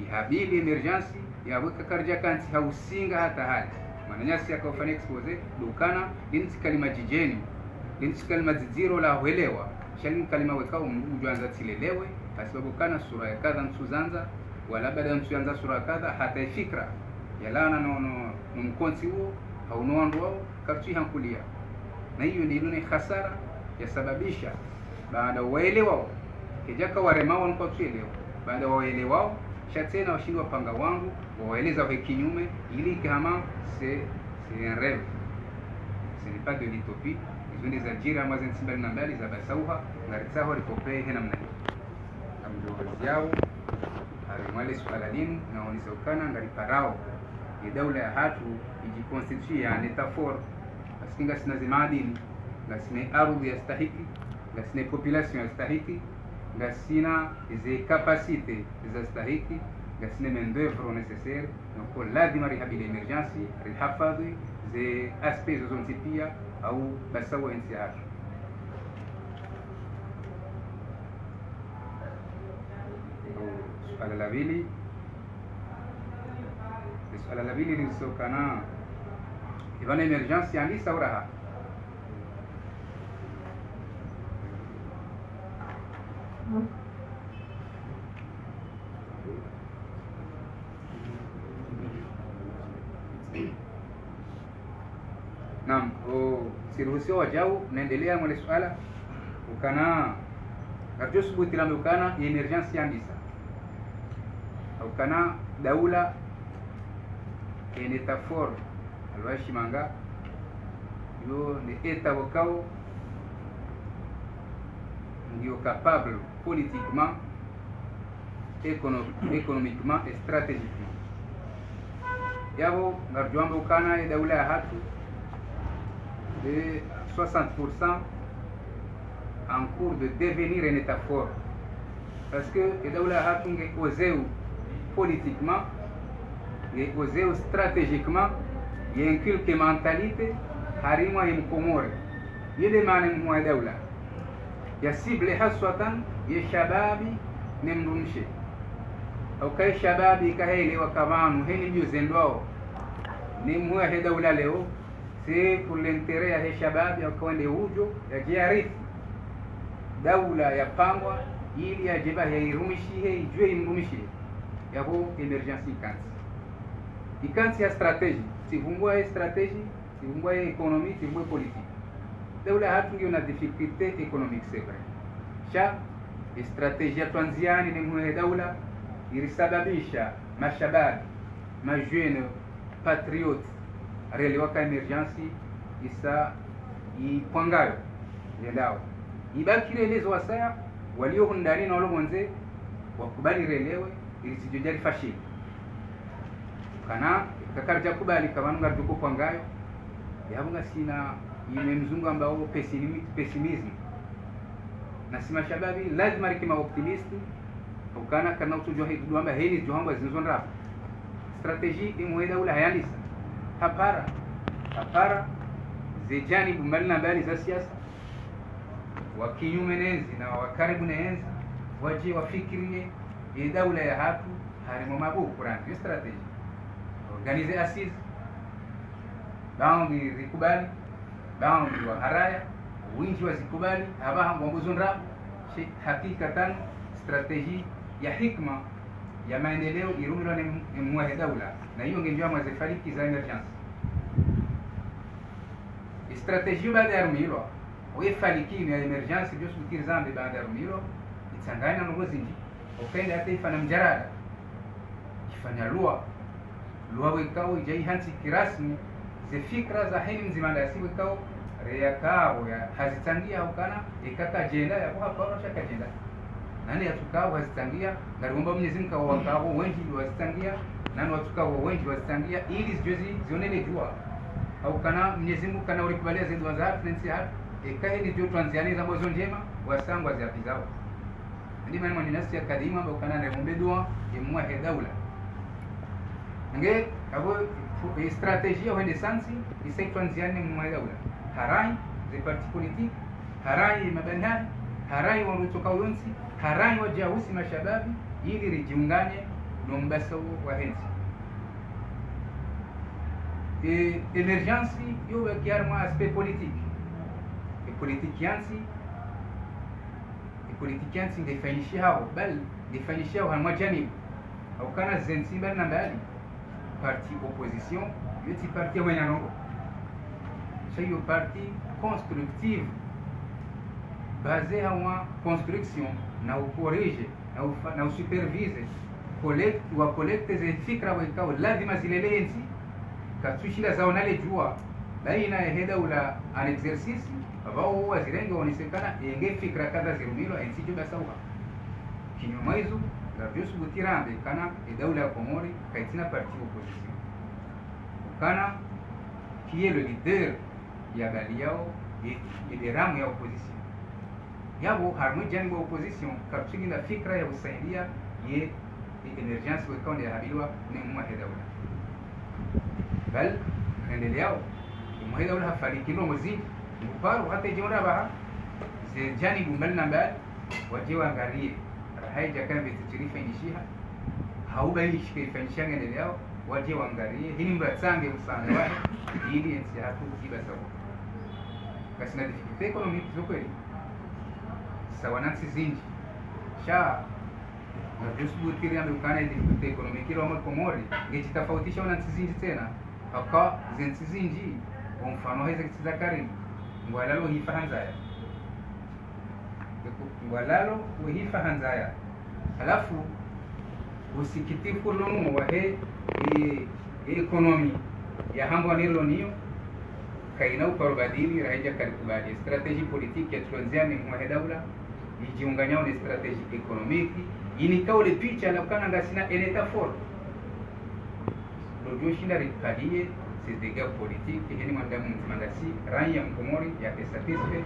ihabili emergence ya weka karja kanti hausinga hata hali mananyasi akafanya expose dukana linti kalima jijeni linti kalima ziziro la huelewa shali kalima wekao mjuanza tilelewe sababu kana sura ya kadha msuzanza wala baada msuanza sura kadha hata fikra yalana no mkonti huo haunoando wao karti hankulia na hiyo ndio hasara yasababisha baada waelewa kijaka waremao wanakuwa tuelewa baada waelewa shatena washindwa panga wangu waeleza kwa kinyume ili kama c'est un rêve ce n'est pas de l'utopie ils ont des ajira mazen simbali na mbali za basauha ngaritsaho ripopee hena mnani amjo yao harimwale swala dini na onisokana ngariparao ya daula ya hatu ijikonstitue ya etat fort asinga sina zimadini ngasine ardhi yastahiki ngasine population yastahiki ngasina ze capacité zastahiki ngasine main d'œuvre nécessaire donc lazima rehabilite emergency rehafadhi ze aspects zontipia au basawa NCH suala la pili lisokana ivana emergency andi sauraha Naam, siruhusiwa wajau naendelea mwele swala ukana karjo subuti la ukana emergency andisa ukana daula en état fort alwashi manga yo ne état wakao ndio capable politiquement économiquement et stratégiquement yabo ngarjwamba ukana daula ya hatu de 60% en cours de devenir un état fort parce que daula hatunge oseu politiquement et oseu stratégiquement y inculque mentalité harima yimkomore yele maana mwa daula ya cible haswatan ya shababi nimrumshe au kai shababi kahele wakamanu heni mjuzendwao ni mwa he daula leo c'est pour l'intérêt ya shababi akwende ujo ya jiarifu daula ya pangwa ili ya jeba ya irumishie ijue imrumishie yabo emergency ikansi ya strategie sivumbwa ya strategie sivumbwa ya economie sivumbwa politique daula hatu ndio na difficulté économique c'est vrai cha strategia twanziani ni mwe daula ilisababisha mashababi majeune patriote relewa ka emergency isa ipwangayo yendao ibakire lezo wasaya walio hundani na walomonze wakubali relewe ilisijojali fashili kana kakarja kubali kamanunga tuko pwangayo yabunga sina ime mzungu ambao pessimism na sima shababi lazima rikima optimisti ukana kana utujua hidu amba heli johamba zinzonra strategie imweda ula hayandisa hapara zijani bumbali na mbali za siasa wakinyume nenzi na wakaribu nenzi waje wafikirie daula ya hatu harimo mabuku rangi strategy organize assise baadhi zikubali baadhi wa haraya wingi wazikubali haba ngongozonra hakikatan strategy ya hikma ya maendeleo irumilwa ni mwa daula na hiyo ngenjwa mazefariki za emergence strategy baada ya rumilwa wefalikini ya emergence ndio sukiri zambi baada ya rumilwa itanganya na ngozi nji ukaenda hata ifanya mjarada ifanya lua wekao ijai hansi kirasmi ze fikra za hini mzimanda si wekao rea kao ya hazichangia ukana ikaka agenda ya kwa hapa shaka agenda nani atukao hazichangia ngaromba Mwenyezi Mungu wakao wengi wazichangia nani watukao wengi wazichangia ili zijozi zionele jua au kana Mwenyezi Mungu kana ulikubalia zetu za friends hapa ikae ni ndio tuanziane za mwanzo njema wasangwa za pizao ndi maana mwanasi ya kadima ambao kana naombe dua imwa he daula nge abo strategia wende sansi isaitwanziane mwa daula harai ze parti politique harai mabanani harai wanotoka ulonsi harai wajausi mashababi ili rijiungane no mbaso wa hensi emergence yo bakiarma aspect politique politikiansi ndefanishia hao bali ndefanishia hao hamwa janibu au kana zensi bali na bali parti opposition yoti parti wanya nongo c'est une partie constructive basée en construction na ukorije na supervise collecte ze fikra wekao lazima zilelenzi katushila zaonale jua baina ya daula an exercice ambao wazirengi wanisekana yenge fikra kadha zirumilwa ensije basauha kinyuma hizo la biosu butirambe kana daula ya Komori kaitina parti opposition kana qui est le leader ya galiao et ramu ya opposition yabo harmo jani wa opposition kapsigi na fikra ya usaidia ye emergence wekao ya habilwa ni mwa daula bal endeleo mwa daula hafalikino muziki Muparu hata jona baha ze jani bumbali nambali waje waangalie haija kama vitirifa inishiha hauba hii shike ifanyishanga ndeleo waje waangalie hili mratsange usanga wao ili ensi hapo kiba sawa kasina difficulty economic zokweli sawa nansi zinji sha na jusu tiria mbukana difficulty economic ile wa Komori ngejitafautisha na nansi zinji tena aka zensi zinji kwa mfano hizo za Karimu ngwalalo hifa hanzaya halafu usikitifu lomu wa ekonomi ya hambo nilo niyo kaina ukarubadili raija karikubali strategy politique ya tuanziani mwa daula ijiunganyao ni strategy economique inikao le picha la kana ngasina eleta fort dojo shinda rikadie ces dégâts politiques hili mandamu mangasi raya Mkomori ya satisfait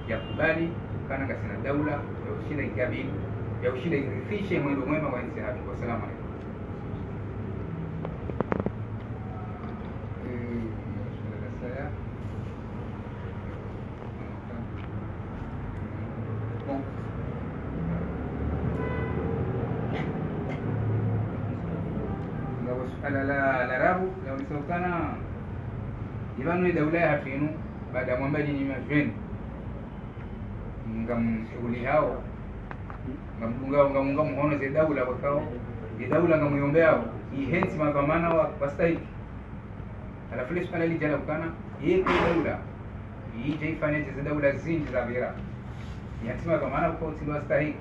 ya kubali kana ngasina daula ya ushinda ikabili ya ushinda irithishe mwendo mwema wa nchi hapa. Wasalamu alaykum. la rabu la ulisokana ibanu daula ya hafinu baada ya mwambaji ni majweni ngamshughuli hao ngamunga muhono ze daula wakao daula ngamuyombea ihensi mapambana wa wastahiki alafu ile swala lijana ukana yeye daula ije ifanye ze daula zinji za vera yatima kwa maana kwa utilo wastahiki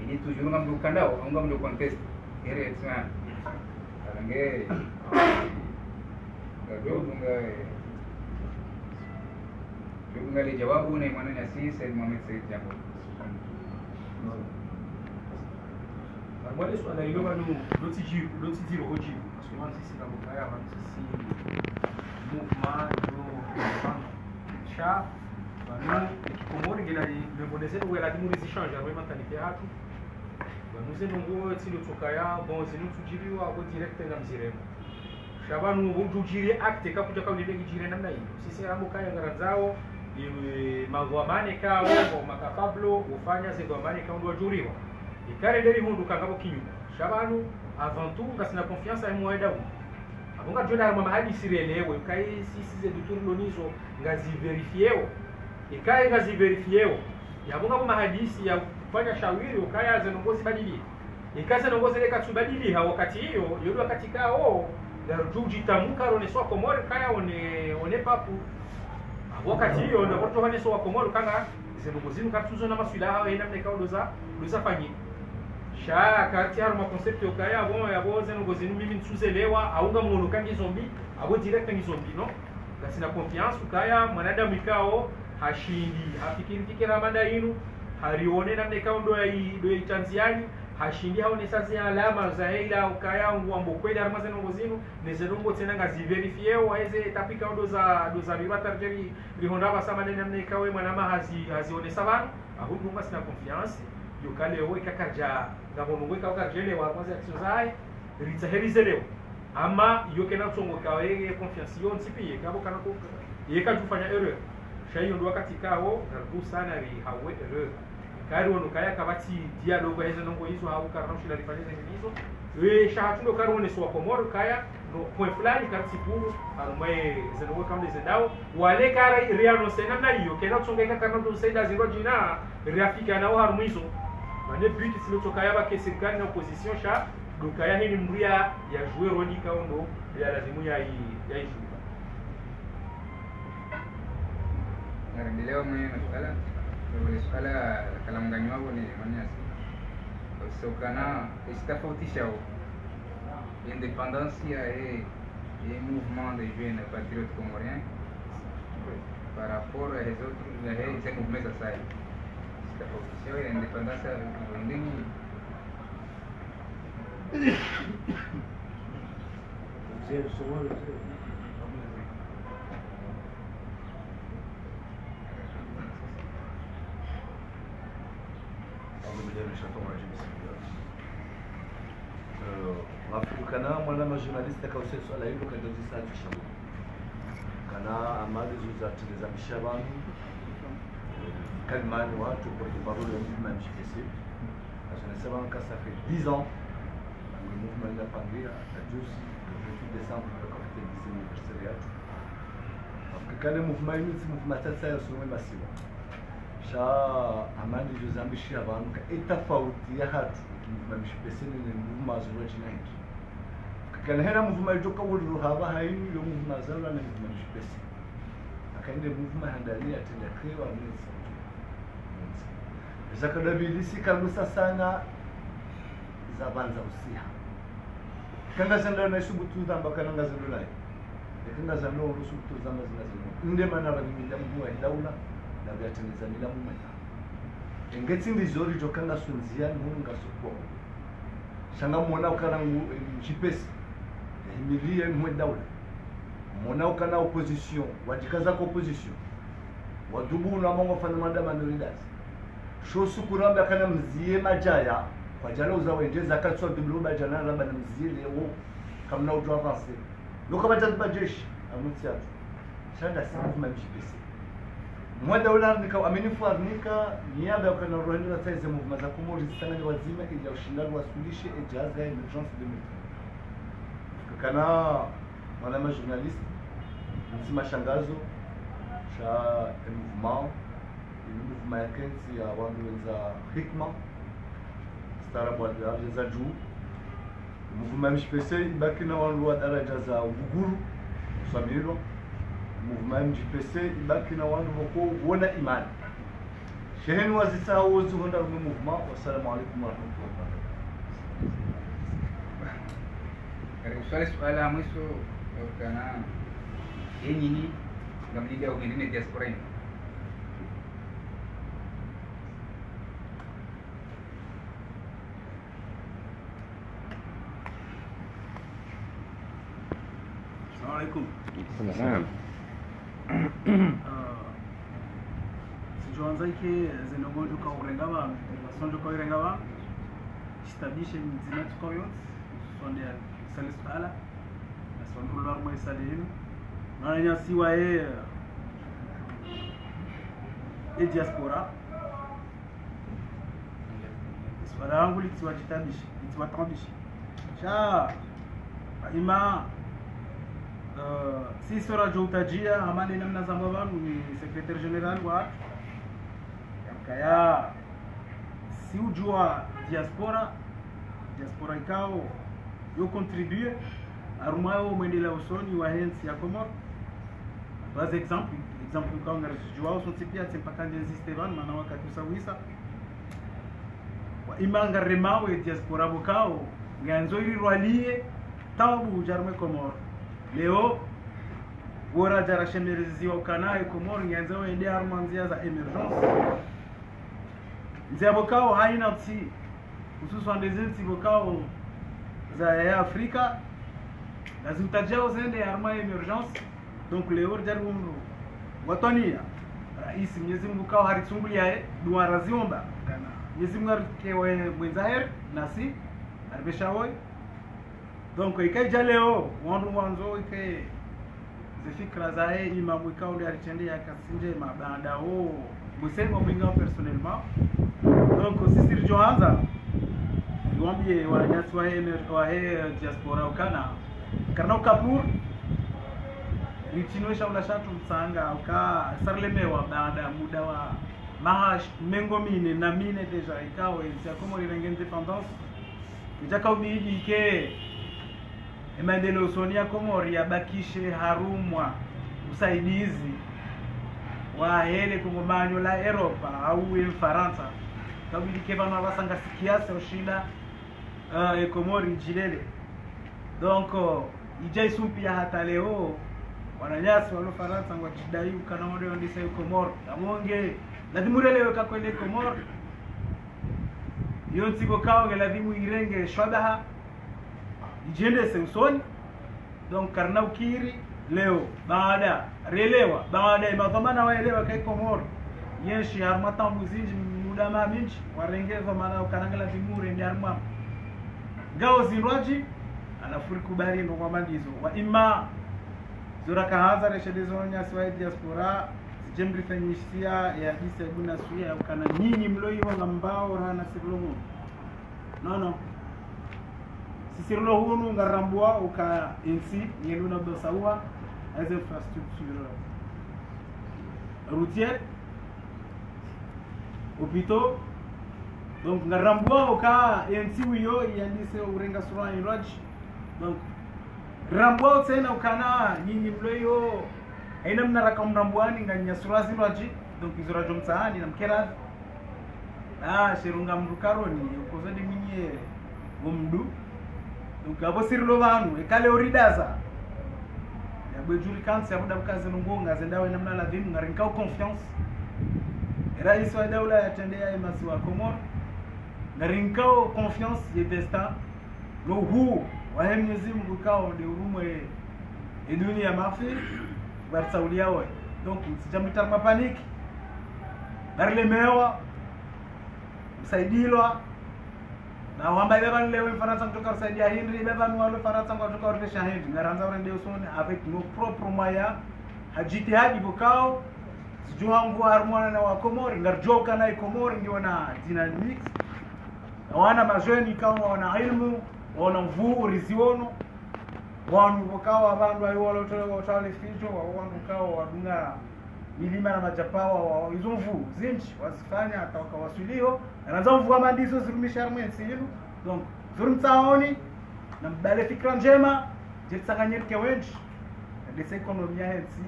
ili tujurunga mdukandao au mdu contest ile yatima nge dunga le jawabu na imani na sisi Muhammad Said jambo Mwale swala hilo bado loti jiro hoji kwa sisi kama kaya wa sisi movement cha bano Komori ngela le bonese ou la dimuri change avec mentalité hatu banuze nungu tsilo tukaya bon zinu tujiriwa abo direct na mziremo shabanu bujiri acte kakuja kwa nile gijire namna hiyo sisi amo kaya ngarazao magwamane kao makapablo ufanya zigwamane kao ndo juriwa ikare deri hundu kangabo kinyuma shabanu avant tout ngasina confiance ai moeda hu abonga jona mama hadi sirelewe kai sisi ze duturlonizo ngazi verifieo ikae ngazi verifieo yabonga mama hadisi ya kufanya shawiri ukaya zenongozi badili ikaze nongozi leka tubadili ha wakati hiyo yule wakati kao darjuji tamuka rone so komori kaya one papu wakati hiyo ndio watu wale so komori kanga zenongozi nkatuzo na maswila hao ina mneka doza fanyi sha kati haru ma concept ukaya bon yabo zenongozi mimi nsuzelewa aunga muno kangi zombi abo direct ni zombi no gasina confiance ukaya mwanadamu ikao hashindi fikira manda inu harione namna ikawa ndo itanziani hashindi haone sasa alama za hela ukaya ngwambo kweli armazen ngozinu nezenongo tena ngazi verifie waeze tapika ndo za ribata jeri rihonda basama namna ikawa mwanama hazione sabana ahundu ngasina confiance yokale wo ikakaja ngabongo ikakarjele wa kwanza aksozai ritaherize leo ama yokena tsongo kawe confiance yon tipi ngabo kana ko yekatufanya erreur shayo ndo wakati kao narbu sana ri hawe erreur kari wono kaya kabati dialogue hizo nongo hizo au karano shila rifanya hizo shahatundo kari wono so komoro kaya no point fulani kati puru arumwe zeno kama zendao wale kara riano sena na hiyo kena tsongeka kana ndo saida zero jina riafika nao harumu hizo mane but silo tokaya ba kesekani na opposition sha dokaya hini mria ya jouer rodi kaundo ya lazimu ya hizo Narendelea mwenye swala kalamganyo wako ni manyasi sokana istafautisha indépendance et mouvement des jeunes patriotes comoriens par rapport à les autres ces mouvements sociaux istafautisha et indépendance ndini kana mwana journaliste kausa swala hilo kadozi sana tushauri kana amali zuzatiliza mshabani kalmani watu pour les paroles du même JPC je ne sais pas quand ça fait 10 ans le mouvement de la pandémie a juste le 28 décembre le comité des anniversaire parce que quand le mouvement est mouvement ça sur massive sha amali zuzambishi abantu etafauti ya hatu mouvement JPC ni mouvement zurajinangi kana hena mouvement joka wulu haba hainu yo mouvement zala na mouvement JPC akaende mouvement handali atenda krewa mwezi zakada bilisi kalusa sana za banza usia kanga zanda na subutu zamba kana ngazalo lai kanga zanda no subutu zamba zinazalo inde mana banimida mwa daula na biateneza mila mumeta engeti ndizori jokanga sunzia munga sokwa shanga mona ukarangu JPC emilie mwe daula mona ukana opposition wajikaza ko opposition wadubu na mongo fana madama noridas shosu kuramba kana mzie majaya kwa jana uzawendeza katswa dublu bajana ramba na mzie leo kamna ujo avancer loka bajat bajeshi amutia shanda siku JPC mwa daula nika aminifu arnika niaba ya kana rohendo na saizi movement za kumori sana ni wazima ili ushindani wasulishe ejaza emergence 2000 kana mwana journaliste msima shangazo cha mouvement ya kenzi ya wandu wenza hikma starabu za juu mouvement JPC ibaki na wandu wa daraja za uguru usamilo mouvement JPC ibaki na wandu wako wona imani sheheni wazisa wozu honda mu mouvement. Wassalamu alaikum warahmatullahi wabarakatuh. Swala mwisho kana yenyi ngamliga wengine diaspora ini Assalamualaikum. Assalamualaikum. Sijoanza ike zenogonjo ka urenga bantu basonjo ka urenga bantu establishe mzina tukoyot sonde salis ala sondu larmo isalin nanya siwa e diaspora swala langu litiwajitabishi litiwatambishi sha ima sisi rajotajia amani namna za mbavanu ni secrétaire général wa yakaya si ujua diaspora ikao yo contribue arumao mwendela usoni wa hensi ya Komoro. Par exemple kwa ngarjua usonti pia tempaka ndenzi Stevan maana wakati usawisa wa imanga remawe diaspora bokao nganzo iri rwalie tabu jarme Komoro leo wora jara shemerezi wa kanae Komoro nganzo wende armanzia za emergence nzia bokao haina tsi hususan dezensi bokao za ya Afrika lazima tajao zende arma emergence. Donc leo jarbu watania rais Mwenyezi Mungu kao haritsungulia dua raziomba kana Mwenyezi Mungu arikewe mwenzaher nasi arbeshawoi. Donc ikaja leo wandu wanzo ike zifikra zae imamu ikao ndio alitende yakasinje mabanda busema mwinga personnellement. Donc sisi rijoanza niwaambie wanyasi wa diaspora ukana karna ukapur ritinoesha ulashatu msanga uka sarlemewa baada muda wa mahash mengo mine na mine deja ikawa ya Komoro irenga independence itaka ubiji ke maendeleo sonia Komoro yabakishe harumwa usaidizi wa hele kugomanyo la Europa au Ufaransa kabidi ke bana basanga sikiasa ushida Komoro jilele. Donc ijai sumpia hata leo wananyasi walo Faransa ngwajidai ukana wale ndisa Komoro amonge lazima urelewe kakwende Komoro yonsi bokao lazima irenge shwadaha ijende se usoni. Donc karna ukiri leo baada relewa baada ya madhamana waelewa kai Komoro yeshi armata muzinji muda maminchi warengeza maana ukanangala vimure ndi arma ngao zirwaji anafuri kubali ndo kwa mandizo wa ima zura kahaza reshedezo nyasi wa diaspora sijemri fanyishia ya disa ibuna suya ukana nyinyi mloiwa ngambao rana sirlomu no sisirlo hunu ngarambua uka insi yeluna dosawa as infrastructure routière hôpitaux. Donc ngarambua uka insi wiyo yandise urenga sura iraj. Donc rambua tena ukana nyinyi mloyo aina mnaraka mrambuani nganya surazi raji. Donc izurajo mtaani na mkera shirunga mrukaroni ukozadi minye gomdu. Donc abo sirlo banu ekale oridaza yabwe juri kansi abuda bukaze nungonga zendawe namna la dimu ngarinka confiance rais wa daula yatendea emasi wa Komoro ngarinka confiance ye destin lo hu wa Mwenyezi Mungu kao de urumwe dunia mafi barsaulia wa. Donc sijamita mapaniki barlemewa msaidilwa na wamba beba leo Faransa kutoka saidia Henry beba wale Faransa kutoka oresha Henry ngaranza wende usoni avec nos propres moyens hajitihadi bokao sijua ngo harmona na wa Komoro ngarjoka na Komoro ndio na dynamics wana majeni kama wana ilmu wana mvuu riziono wanu bokao abantu ayo wale tole fijo wanu kao wadunga milima na majapawa wa izomvu zinchi wasifanya atawakawasulio anaanza mvua mandizo zirumisha mwenzi hilo. Donc zurumtaoni na mbale fikra njema jitsanganyike wenchi ndese ekonomia hensi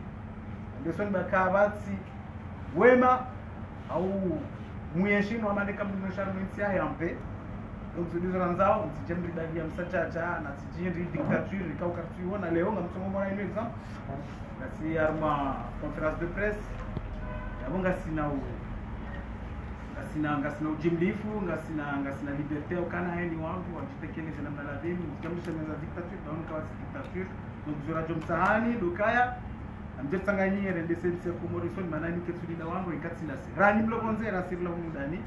ndeso mbakabati wema au muyeshino amandika mwisha mwenzi yampe. Donc zidizoranzao msijemri dadi ya msachacha na sijiri dictature ikaukartuona leo ngamsomo mwana ino example kasi arma conférence de presse yabonga sina ujimlifu ngasina liberté ukana heni wangu wajitekeleze namna la dini msikamsha meza dictature daoni kwa dictature. Donc zurajo msahani dukaya amjetsanganyie rende sense ya Komorison manani ketsulida wangu ikatsila rani mlokonze rasirla mudani.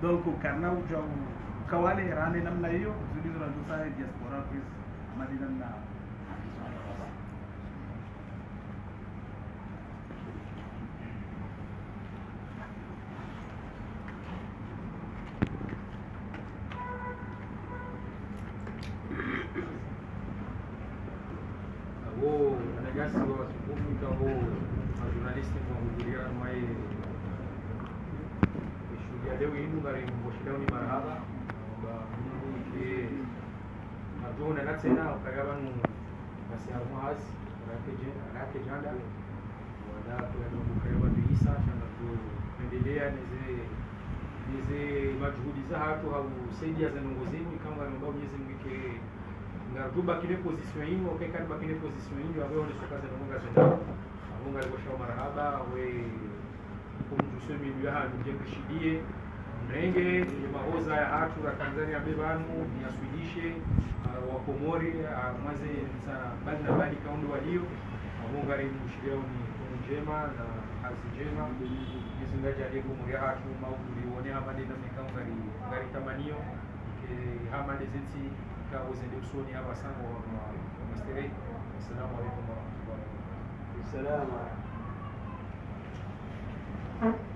Donc karna ujau kawale rane namna hiyo zurajo sa diaspora quiz madina na Malagasy wa watukufu kama majurnalisti kuhudhuria mai shughuli leo hii ngari mboshidao ni marhaba ba Mungu ke natuna na tena ukagaba nu basiamu hasi rake janda wala kwa mkaiwa bisa shanga kuendelea nize majuhudi za hatu au saidia za nongozeni kama ambao Mwenyezi Mungu ke ngaruba kile position hiyo okay kan bakile position hiyo ambao ni sokaza na Mungu azenda Mungu alikuwa marhaba we kumjusho milioni ya nje kushidie mrenge ni mahoza ya hatu la Tanzania bebanu ni aswidishe wa Komori mwaze sana bali na bali kaundo walio Mungu alimshiria ni njema na kazi njema nizingaje aliyeko muri hatu maudhi hapa ndio ngari tamanio ke hama dezenti ka uzende usoni hapa sana wa masteri. Assalamu alaykum wa rahmatullahi wa barakatuh.